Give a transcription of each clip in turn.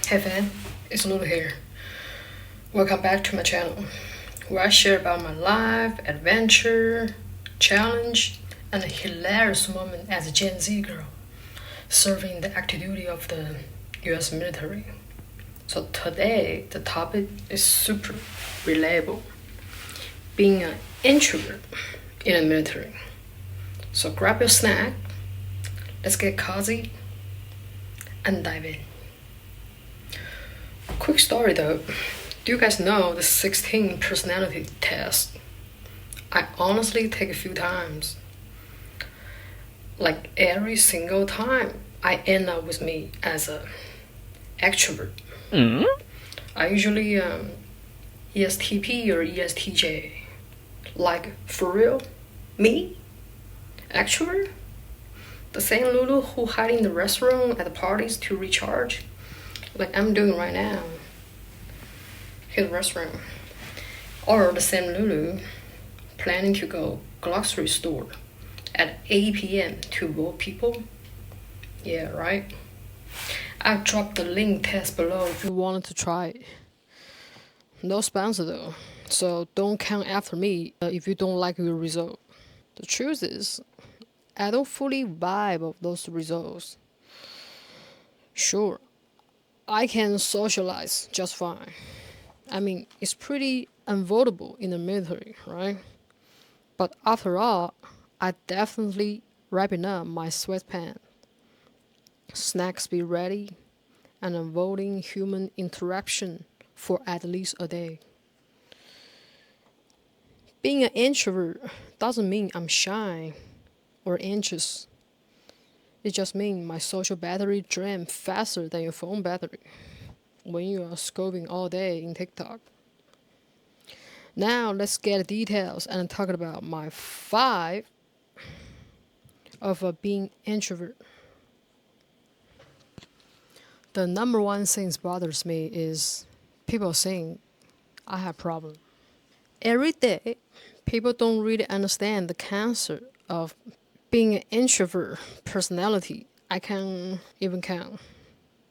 Hey fan, it's Lulu here. Welcome back to my channel, where I share about my life, adventure, challenge, and a hilarious moment as a Gen Z girl, serving the active duty of the US military. So today, the topic is super relatable. Being an introvert in the military. So grab your snack, let's get cozy, and dive in. Quick story though. Do you guys know the 16 personality test? I honestly take a few times. Like every single time, I end up with me as a extrovert. I usually ESTP or ESTJ. Like for real, me, extrovert. The same Lulu who hide in the restroom at the parties to recharge, like I'm doing right now. His restroom. Or the same Lulu planning to go grocery store at 8 p.m. to vote people. Yeah, right? I've dropped the link test below if you wanted to try it. No sponsor though, so don't count after me if you don't like your result. The truth is, I don't fully vibe of those results. Sure, I can socialize just fine. I mean, it's pretty unvotable in the military, right? But after all, I definitely wrapping up my sweatpants. Snacks be ready, and avoiding human interaction for at least a day. Being an introvert doesn't mean I'm shy or anxious. It just means my social battery drains faster than your phone battery when you are scrolling all day in TikTok. Now let's get details and talk about my 5 of being introvert. The number one thing that bothers me is people saying I have problem. Every day, people don't really understand the cancer of being an introvert personality. I can even count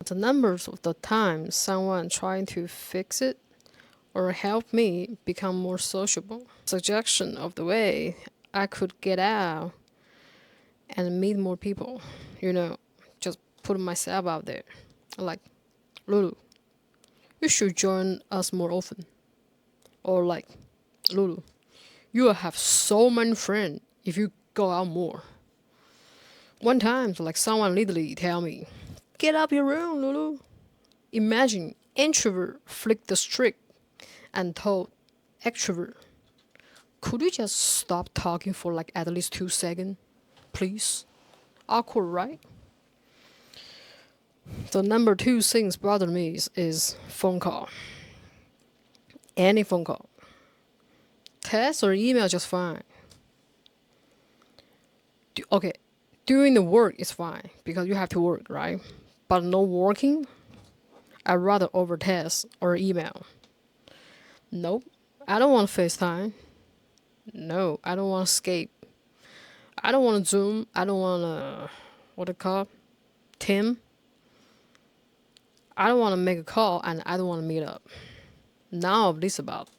the numbers of the times someone trying to fix it or help me become more sociable. Suggestion of the way I could get out and meet more people. Just putting myself out there. Like, Lulu, you should join us more often. Or like, Lulu, you will have so many friends if you go out more. One time, like someone literally tell me, get up your room, Lulu. Imagine introvert flicked the streak and told extrovert, could you just stop talking for like at least 2 seconds, please? Awkward, right? The number 2 things bother me is phone call. Any phone call. Text or email just fine. Okay, doing the work is fine because you have to work, right? But no working, I'd rather over text or email. Nope, I don't want FaceTime. No, I don't want Skype. I don't want to Zoom. I don't want to, what it called? Tim. I don't want to make a call and I don't want to meet up. None of this about.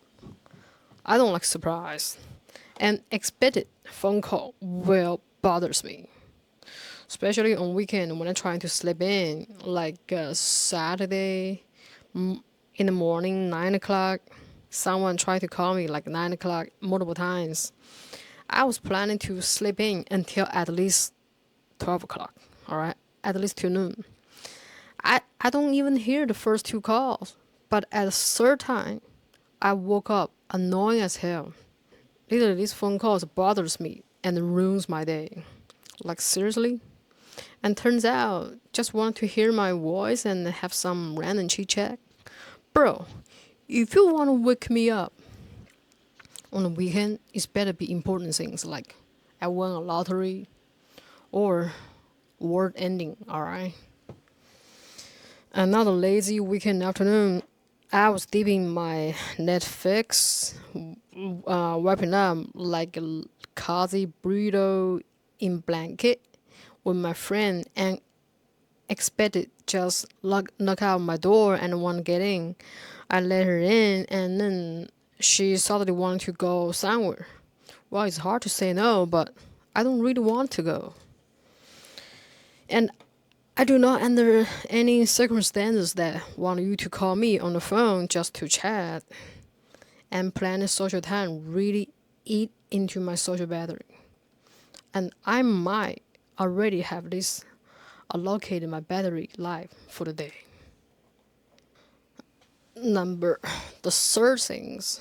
I don't like surprise. And expected phone call will bothers me. Especially on weekend when I'm trying to sleep in, like Saturday in the morning, 9 o'clock. Someone tried to call me like 9 o'clock multiple times. I was planning to sleep in until at least 12 o'clock, all right? At least till noon. I don't even hear the first 2 calls, but at a third time, I woke up annoying as hell. Literally, these phone calls bothers me and ruins my day. Like seriously? And turns out, just want to hear my voice and have some random chit chat. Bro, if you want to wake me up on the weekend, it's better be important things like I won a lottery or world ending, alright? Another lazy weekend afternoon, I was dipping my Netflix, wrapping up like a cozy burrito in blanket with my friend, and expected just knock out my door and want to get in. I let her in, and then she suddenly wanted to go somewhere. Well, it's hard to say no, but I don't really want to go. And I do not under any circumstances that want you to call me on the phone just to chat, and planning social time really eat into my social battery. And I might already have this allocated my battery life for the day. Number the third things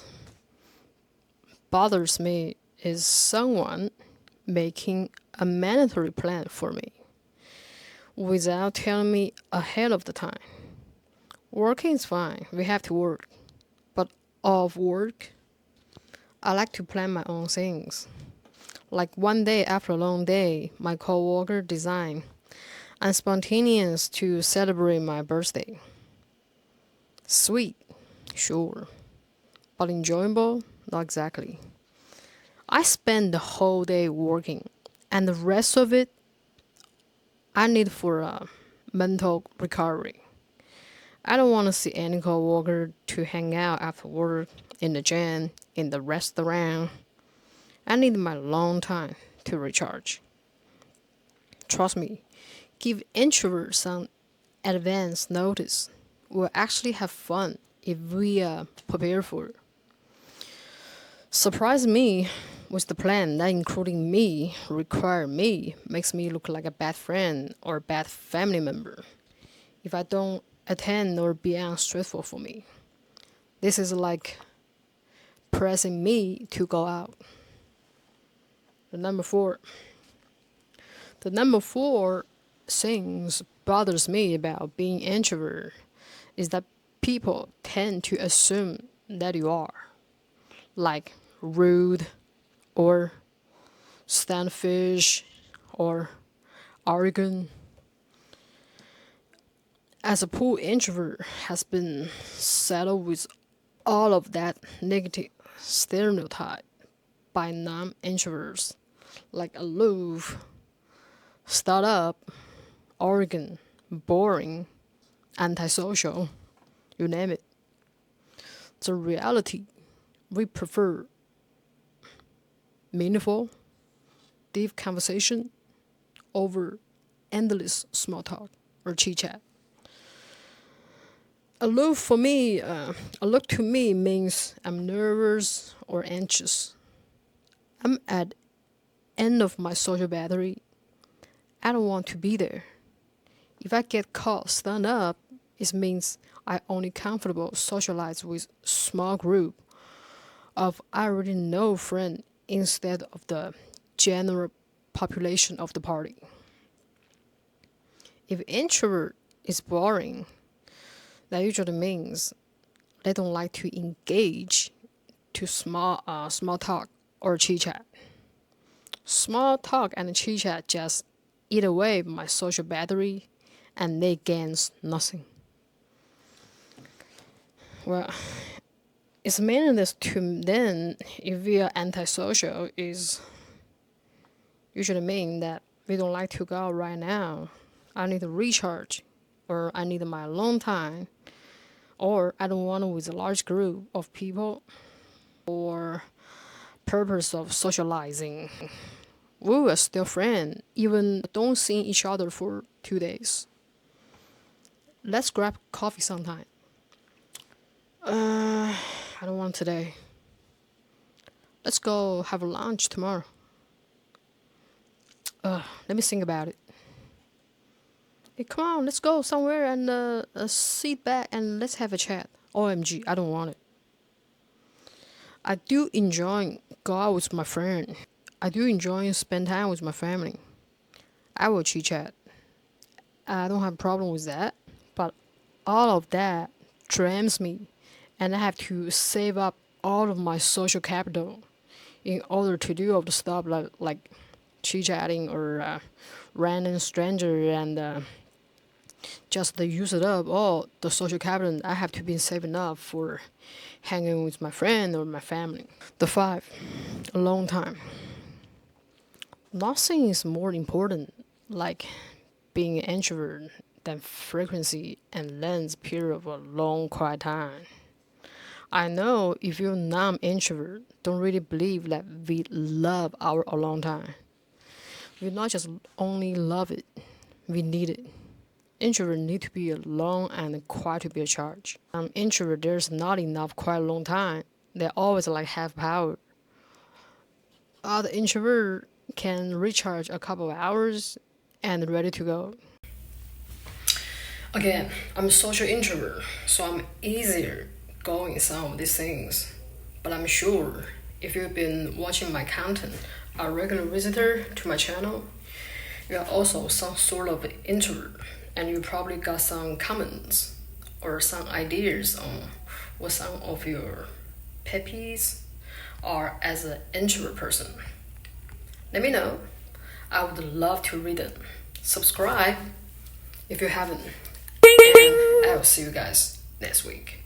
bothers me is someone making a mandatory plan for me without telling me ahead of the time. Working is fine, we have to work. But off work, I like to plan my own things. Like one day after a long day, my coworker designed and spontaneous to celebrate my birthday. Sweet, sure, but enjoyable? Not exactly. I spend the whole day working, and the rest of it I need for a mental recovery. I don't want to see any coworker to hang out after work, in the gym, in the restaurant. I need my long time to recharge. Trust me, give introverts some advance notice. We'll actually have fun if we prepare for it. Surprise me with the plan that including me, require me, makes me look like a bad friend or a bad family member if I don't attend or be unstressful for me. This is like pressing me to go out. The number four. The number four things bothers me about being introvert is that people tend to assume that you are like rude or standoffish or arrogant. As a poor introvert has been settled with all of that negative stereotype by non-introverts like aloof, start up, arrogant, boring, antisocial, you name it. The reality, we prefer meaningful, deep conversation over endless small talk or chit chat. Aloof for me, aloof to me means I'm nervous or anxious. I'm at end of my social battery. I don't want to be there. If I get caught stand up, it means I only comfortable socialize with small group of I already know friend instead of the general population of the party. If introvert is boring, that usually means they don't like to engage to small talk or chit chat. Small talk and chit chat just eat away my social battery, and they gains nothing. Well, it's meaningless to then if we are antisocial is usually mean that we don't like to go out right now. I need to recharge, or I need my alone time, or I don't want to with a large group of people, or purpose of socializing. We were still friends, even don't see each other for 2 days. Let's grab coffee sometime. I don't want today. Let's go have a lunch tomorrow. Let me think about it. Hey, come on, let's go somewhere and sit back and let's have a chat. OMG, I don't want it. I do enjoy go out with my friend. I do enjoy spend time with my family. I will chit chat. I don't have a problem with that. But all of that drains me, and I have to save up all of my social capital in order to do all the stuff like chit chatting or random stranger and just to use it up all the social capital I have to be saving up for hanging with my friend or my family. The five, a long time. Nothing is more important like being an introvert than frequency and length period of a long quiet time. I know if you're non-introvert, don't really believe that we love our alone time. We not just only love it, we need it. Introvert need to be alone and quiet to be a charge. Introvert, there's not enough quiet long time. They always like have power. Other introvert can recharge a couple of hours and ready to go. Again, I'm a social introvert, so I'm easier going some of these things. But I'm sure if you've been watching my content, a regular visitor to my channel, you are also some sort of introvert, and you probably got some comments or some ideas on what some of your pet peeves are as an introvert person. Let me know. I would love to read them. Subscribe if you haven't. And I will see you guys next week.